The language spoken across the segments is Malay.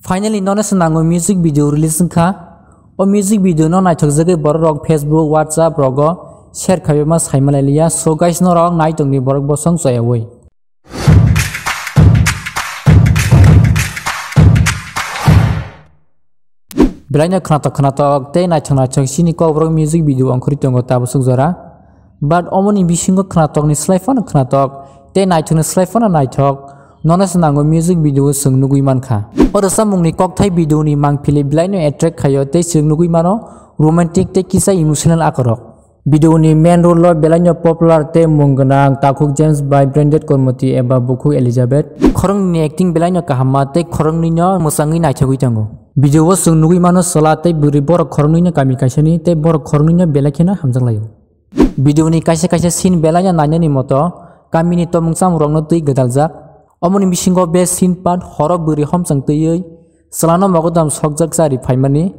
Finally, no nango music video release ka. O music video no naitok jage borok rok Facebook, WhatsApp rogo share khabe ma saimalailiya. So guys no rok naitok ni borok bosong soyawi. Belanya khanatok te naitok sini ko borok music video angkuri tongo tabosok jora. But omoni bisingo khanatok ni slide khanatok te naitok ni slide naitok. Nonas nango music video sung nugui mankha. Oro samung ni kokthai video ni mangpili blaino attract khayo te sung nugui mano romantic te kisa emotional akorok. Video ni main role lo belaino popular te mungganang Takuk James by Branded Kormoti eba Buku Elizabeth. Khorong ni acting belaino kahama te khorong ni no musangi naithagui tango. Video wo sung nugui mano sala te buri bor khorong ni kami kaisani te bor khorong ni belakena hamjanglayo. Video ni kaisa scene belanya nanya moto kami ni tomungsam rongno tui gedaljak. Omoni bisingo be scene part horror buri homsang tui salano magodam sogjak sari phaimani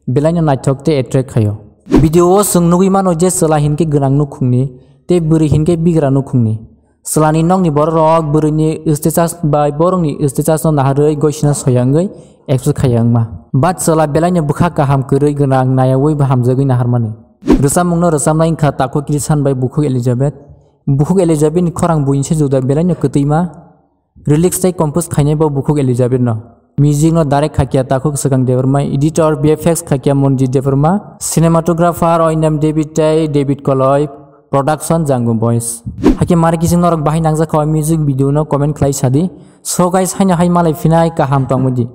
belanya naithok te attract khayo. Video wo sung nugui mano je sala hinke granang nukhungni te buri hinke bigra nukhungni salani nong ni bor rok buri ni status by borong ni status no naharoi goisina soyangai exo khayangma bat sala belanya bukha kaham kurui granang nayawoi bahamjagoi naharmani rosamungno rosamnai kha Takuk Kilisan by Buku Elizabeth ni khorang buinse juda belanya kutuima Relax tai compose khaine ba Buku Elizabeth no music no direct khakia Takuk Sakang Deverma editor VFX khakia Monjit Deverma cinematographer oinam David Koloy production Jangum Boys hake mari kising norok bahai nangja khawa music video no comment khlai sadi so guys haina hai malai finai kaham tangmudi